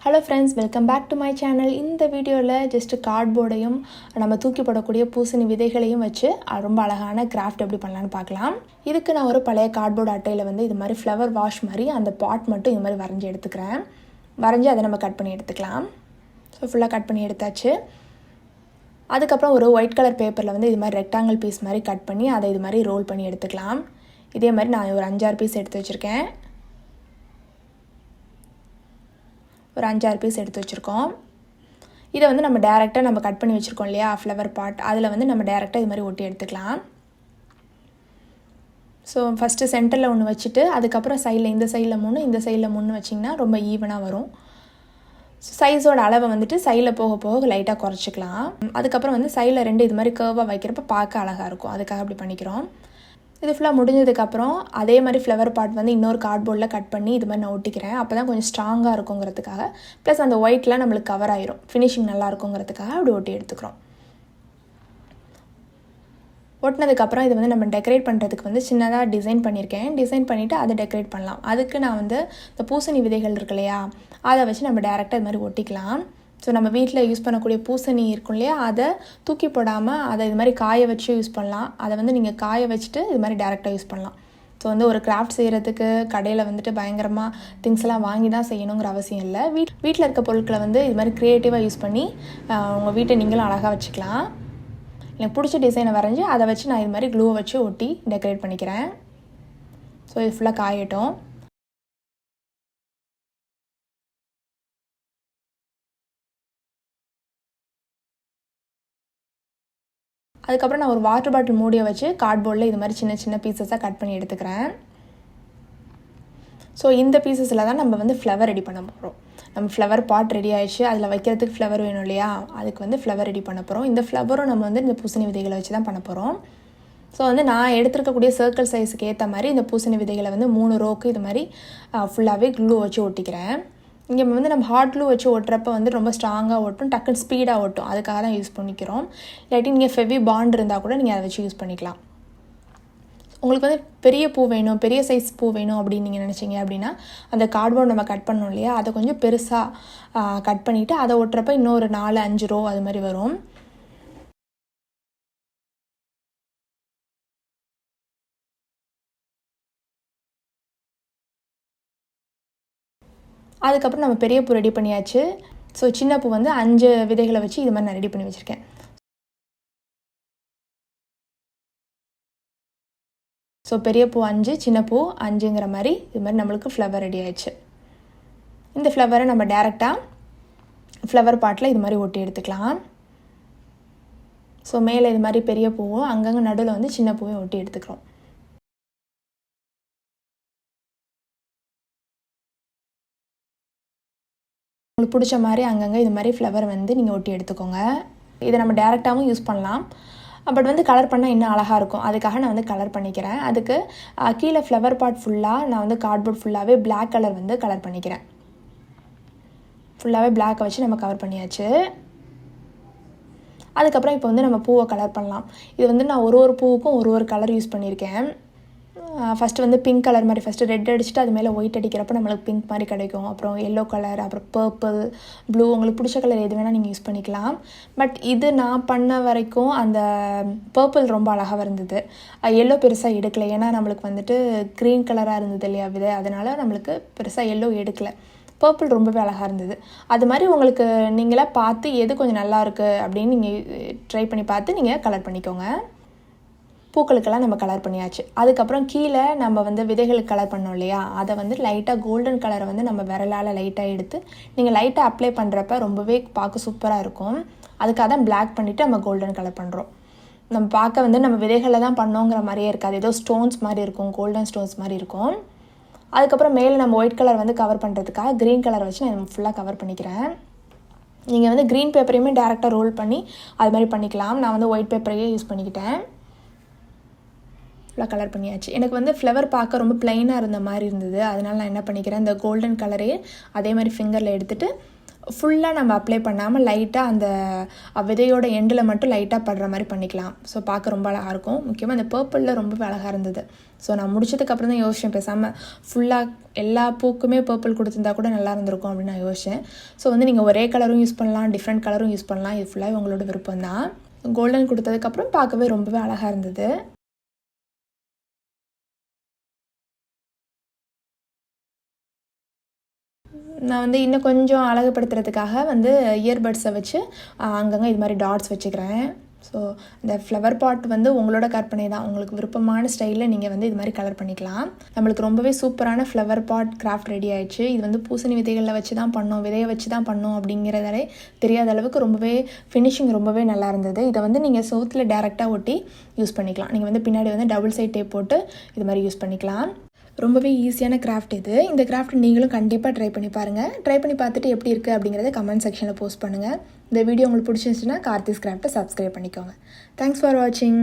Hello friends, welcome back to my channel. இந்த வீடியோவில் just கார்ட்போர்டையும் நம்ம தூக்கி போடக்கூடிய பூசணி விதைகளையும் வச்சு ரொம்ப அழகான கிராஃப்ட் எப்படி பண்ணலான்னு பார்க்கலாம். இதுக்கு நான் ஒரு பழைய கார்ட்போர்டு அட்டையில் வந்து இது மாதிரி ஃப்ளவர் வாஷ் மாதிரி அந்த பாட் மட்டும் இது மாதிரி வரைஞ்சி எடுத்துக்கிறேன். வரைஞ்சி அதை நம்ம கட் பண்ணி எடுத்துக்கலாம். ஸோ ஃபுல்லாக கட் பண்ணி எடுத்தாச்சு. அதுக்கப்புறம் ஒரு ஒயிட் கலர் பேப்பரில் வந்து இது மாதிரி ரெக்டாங்கிள் பீஸ் மாதிரி கட் பண்ணி அதை இது மாதிரி ரோல் பண்ணி எடுத்துக்கலாம். இதே மாதிரி நான் ஒரு 5-6 பீஸ் எடுத்து வச்சுருக்கேன். ஒரு 5-6 பீஸ் எடுத்து வச்சுருக்கோம். இதை வந்து நம்ம டேரெக்டாக நம்ம கட் பண்ணி வச்சுருக்கோம் இல்லையா ஃப்ளவர் பாட், அதில் வந்து நம்ம டேரெக்டாக இது மாதிரி ஒட்டி எடுத்துக்கலாம். ஸோ ஃபஸ்ட்டு சென்டரில் ஒன்று வச்சுட்டு அதுக்கப்புறம் சைடில் இந்த சைடில் 3 இந்த சைடில் 3 வச்சிங்கன்னா ரொம்ப ஈவனாக வரும். சைஸோட அளவை வந்துட்டு சைடில் போக போக லைட்டாக குறைச்சிக்கலாம். அதுக்கப்புறம் வந்து சைடில் 2 இது மாதிரி கர்வாக வைக்கிறப்ப பார்க்க அழகாக இருக்கும். அதுக்காக அப்படி பண்ணிக்கிறோம். இது ஃபுல்லாக முடிஞ்சதுக்கப்புறம் அதே மாதிரி ஃப்ளவர் பாட் வந்து இன்னொரு கார்ட்போர்டில் கட் பண்ணி இது மாதிரி நான் ஒட்டிக்கிறேன். அப்போ தான் கொஞ்சம் ஸ்ட்ராங்காக இருக்குங்கிறதுக்காக, ப்ளஸ் அந்த ஒயிட்லாம் நம்மளுக்கு கவர் ஆயிரும், ஃபினிஷிங் நல்லா இருக்குங்கிறதுக்காக அப்படி ஒட்டி எடுத்துக்கிறோம். ஒட்டினதுக்கப்புறம் இது வந்து நம்ம டெக்கரேட் பண்ணுறதுக்கு வந்து சின்னதாக டிசைன் பண்ணியிருக்கேன். டிசைன் பண்ணிவிட்டு அதை டெக்கரேட் பண்ணலாம். அதுக்கு நான் வந்து இந்த பூசணி விதைகள் இருக்கு இல்லையா, அதை வச்சு நம்ம டேரெக்டாக இது மாதிரி ஒட்டிக்கலாம். ஸோ நம்ம வீட்டில் யூஸ் பண்ணக்கூடிய பூசணி இருக்கும் இல்லையா, அதை தூக்கி போடாமல் அதை இது மாதிரி காய வச்சு யூஸ் பண்ணலாம். அதை வந்து நீங்கள் காய வச்சுட்டு இது மாதிரி டேரெக்டாக யூஸ் பண்ணலாம். ஸோ வந்து ஒரு கிராஃப்ட் செய்கிறதுக்கு கடையில் வந்துட்டு பயங்கரமாக திங்ஸ் எல்லாம் வாங்கி தான் செய்யணுங்கிற அவசியம் இல்லை. வீட்டில் இருக்க பொருட்களை வந்து இது மாதிரி க்ரியேட்டிவாக யூஸ் பண்ணி உங்கள் வீட்டை நீங்களும் அழகாக வச்சுக்கலாம். எனக்கு பிடிச்ச டிசைனை வரைஞ்சி அதை வச்சு நான் இது மாதிரி க்ளூவை வச்சு ஒட்டி டெக்கரேட் பண்ணிக்கிறேன். ஸோ இது ஃபுல்லாக காயட்டும். அதுக்கப்புறம் நான் ஒரு வாட்டர் பாட்டில் மூடியை வச்சு கார்ட்போர்டில் இது மாதிரி சின்ன சின்ன பீசஸாக கட் பண்ணி எடுத்துக்கிறேன். ஸோ இந்த பீசஸில் தான் நம்ம வந்து ஃப்ளவர் ரெடி பண்ண போகிறோம். நம்ம ஃப்ளவர் பாட் ரெடி ஆகிடுச்சு, அதில் வைக்கிறதுக்கு ஃப்ளவர் வேணும் இல்லையா, அதுக்கு வந்து ஃப்ளவர் ரெடி பண்ண போகிறோம். இந்த ஃப்ளவரும் நம்ம வந்து இந்த பூசணி விதைகளை வச்சு தான் பண்ண போகிறோம். ஸோ வந்து நான் எடுத்துருக்கக்கூடிய சர்க்கிள் சைஸுக்கு ஏற்ற மாதிரி இந்த பூசணி விதைகளை வந்து 3 ரோக்கு இது மாதிரி ஃபுல்லாகவே க்ளூ வச்சு ஒட்டிக்கிறேன். இங்கே வந்து நம்ம ஹாட் க்ளூ வச்சு ஒட்டுறப்ப வந்து ரொம்ப ஸ்ட்ராங்காக ஒட்டும், டக்குன்னு ஸ்பீடாக ஒட்டும். அதுக்காக தான் யூஸ் பண்ணிக்கிறோம். இல்லாட்டி நீங்கள் ஃபெவி பாண்ட் இருந்தால் கூட நீங்கள் அதை வச்சு யூஸ் பண்ணிக்கலாம். உங்களுக்கு வந்து பெரிய பூ வேணும், பெரிய சைஸ் பூ வேணும் அப்படின்னு நீங்கள் நினச்சிங்க அப்படின்னா அந்த கார்ட்போர்ட் நம்ம கட் பண்ணோம் இல்லையா, அதை கொஞ்சம் பெருசாக கட் பண்ணிவிட்டு அதை ஒட்டுறப்ப இன்னொரு 4-5 ரோ அது மாதிரி வரும். அதுக்கப்புறம் நம்ம பெரிய பூ ரெடி பண்ணியாச்சு. ஸோ சின்ன பூ வந்து 5 விதைகளை வச்சு இது மாதிரி நான் ரெடி பண்ணி வச்சுருக்கேன். ஸோ பெரிய பூ 5, சின்ன பூ 5ங்கிற மாதிரி இது மாதிரி நம்மளுக்கு ஃப்ளவர் ரெடி ஆயிடுச்சு. இந்த ஃப்ளவரை நம்ம டேரெக்டாக ஃப்ளவர் பாட்டில் இது மாதிரி ஒட்டி எடுத்துக்கலாம். ஸோ மேலே இது மாதிரி பெரிய பூவும் அங்கங்கே நடுவில் வந்து சின்ன பூவையும் ஒட்டி எடுத்துக்கிறோம். உங்களுக்கு பிடிச்ச மாதிரி அங்கங்கே இது மாதிரி ஃப்ளவர் வந்து நீங்கள் ஒட்டி எடுத்துக்கோங்க. இதை நம்ம டேரெக்டாகவும் யூஸ் பண்ணலாம், பட் வந்து கலர் பண்ணால் இன்னும் அழகாக இருக்கும். அதுக்காக நான் வந்து கலர் பண்ணிக்கிறேன். அதுக்கு கீழே ஃப்ளவர் பாட் ஃபுல்லாக நான் வந்து கார்ட்போர்ட் ஃபுல்லாகவே பிளாக் கலர் வந்து கலர் பண்ணிக்கிறேன். ஃபுல்லாகவே பிளாக்கை வச்சு நம்ம கவர் பண்ணியாச்சு. அதுக்கப்புறம் இப்போ வந்து நம்ம பூவை கலர் பண்ணலாம். இது வந்து நான் ஒரு பூவுக்கும் ஒரு கலர் யூஸ் பண்ணியிருக்கேன். ஃபஸ்ட்டு வந்து பிங்க் கலர் மாதிரி ஃபஸ்ட்டு ரெட் அடிச்சுட்டு அது மேலே ஒயிட் அடிக்கிறப்ப நம்மளுக்கு பிங்க் மாதிரி கிடைக்கும். அப்புறம் எல்லோ கலர், அப்புறம் பர்பிள், ப்ளூ, உங்களுக்கு பிடிச்ச கலர் எது வேணால் நீங்கள் யூஸ் பண்ணிக்கலாம். பட் இது நான் பண்ண வரைக்கும் அந்த பர்பிள் ரொம்ப அழகாக இருந்தது. எல்லோ பெருசாக எடுக்கலை, ஏன்னா நம்மளுக்கு வந்துட்டு க்ரீன் கலராக இருந்தது இல்லையா விதை, அதனால் நம்மளுக்கு பெருசாக எல்லோ எடுக்கலை. பர்பிள் ரொம்பவே அழகாக இருந்தது. அது மாதிரி உங்களுக்கு நீங்களாக பார்த்து எது கொஞ்சம் நல்லா இருக்குது அப்படின்னு நீங்கள் ட்ரை பண்ணி பார்த்து நீங்கள் கலர் பண்ணிக்கோங்க. பூக்களுக்கெல்லாம் நம்ம கலர் பண்ணியாச்சு. அதுக்கப்புறம் கீழே நம்ம வந்து விதைகளுக்கு கலர் பண்ணோம் இல்லையா, அதை வந்து லைட்டாக கோல்டன் கலரை வந்து நம்ம விரலால் லைட்டாக எடுத்து நீங்கள் லைட்டாக அப்ளை பண்ணுறப்ப ரொம்பவே பார்க்க சூப்பராக இருக்கும். அதுக்காக தான் பிளாக் பண்ணிவிட்டு நம்ம கோல்டன் கலர் பண்ணுறோம். நம்ம பார்க்க வந்து நம்ம விதைகளை தான் பண்ணோங்கிற மாதிரியே இருக்காது, ஏதோ ஸ்டோன்ஸ் மாதிரி இருக்கும், கோல்டன் ஸ்டோன்ஸ் மாதிரி இருக்கும். அதுக்கப்புறம் மேலே நம்ம ஒயிட் கலர் வந்து கவர் பண்ணுறதுக்காக க்ரீன் கலர் வச்சு நான் ஃபுல்லாக கவர் பண்ணிக்கிறேன். நீங்கள் வந்து க்ரீன் பேப்பரையுமே டேரெக்டாக ரோல் பண்ணி அது மாதிரி பண்ணிக்கலாம். நான் வந்து ஒயிட் பேப்பரையே யூஸ் பண்ணிக்கிட்டேன். ஃபுல்லாக கலர் பண்ணியாச்சு. எனக்கு வந்து ஃப்ளவர் பார்க்க ரொம்ப ப்ளைனாக இருந்த மாதிரி இருந்தது, அதனால் நான் என்ன பண்ணிக்கிறேன், இந்த கோல்டன் கலரே அதே மாதிரி ஃபிங்கரில் எடுத்துகிட்டு ஃபுல்லாக நம்ம அப்ளை பண்ணாமல் லைட்டாக அந்த விதையோட எண்டில் மட்டும் லைட்டாக படுற மாதிரி பண்ணிக்கலாம். ஸோ பார்க்க ரொம்ப அழகாக இருக்கும். முக்கியமாக அந்த பர்பிளில் ரொம்பவே அழகாக இருந்தது. ஸோ நான் முடிச்சதுக்கப்புறம் தான் யோசித்தேன், பேசாமல் ஃபுல்லாக எல்லா பூக்குமே பர்பிள் கொடுத்துருந்தா கூட நல்லா இருந்திருக்கும் அப்படின்னு நான் யோசித்தேன். ஸோ வந்து நீங்கள் ஒரே கலரும் யூஸ் பண்ணலாம், டிஃப்ரெண்ட் கலரும் யூஸ் பண்ணலாம். இது ஃபுல்லாக உங்களோட விருப்பம் தான். கோல்டன் கொடுத்ததுக்கப்புறம் பார்க்கவே ரொம்பவே அழகாக இருந்தது. நான் வந்து இன்னும் கொஞ்சம் அழகுபடுத்துறதுக்காக வந்து இயர்பட்ஸை வச்சு அங்கங்கே இது மாதிரி டாட்ஸ் வச்சுக்கிறேன். ஸோ இந்த ஃப்ளவர் பாட் வந்து உங்களோட கற்பனை தான். உங்களுக்கு விருப்பமான ஸ்டைலில் நீங்கள் வந்து இது மாதிரி கலர் பண்ணிக்கலாம். நம்மளுக்கு ரொம்பவே சூப்பரான ஃப்ளவர் பாட் கிராஃப்ட் ரெடி ஆயிடுச்சு. இது வந்து பூசணி விதைகளில் வச்சு தான் பண்ணோம், விதையை வச்சு தான் பண்ணோம் அப்படிங்கிறதாலே தெரியாத அளவுக்கு ரொம்பவே ஃபினிஷிங் ரொம்பவே நல்லா இருந்தது. இதை வந்து நீங்கள் சோத்தில் டேரெக்டாக ஒட்டி யூஸ் பண்ணிக்கலாம். நீங்கள் வந்து பின்னாடி வந்து டபுள் சைட் டேப் போட்டு இது மாதிரி யூஸ் பண்ணிக்கலாம். ரொம்பவே ஈஸியான கிராஃப்ட் இது. இந்த கிராஃப்ட் நீங்களும் கண்டிப்பாக ட்ரை பண்ணி பாருங்கள். ட்ரை பண்ணி பார்த்துட்டு எப்படி இருக்குது அப்படிங்கிறத கமெண்ட் செக்ஷனில் போஸ்ட் பண்ணுங்கள். இந்த வீடியோ உங்களுக்கு பிடிச்சிருந்துச்சுன்னா கார்த்திஸ் கிராஃப்ட்டை சப்ஸ்கிரைப் பண்ணிக்கோங்க. தேங்க்ஸ் ஃபார் வாட்சிங்.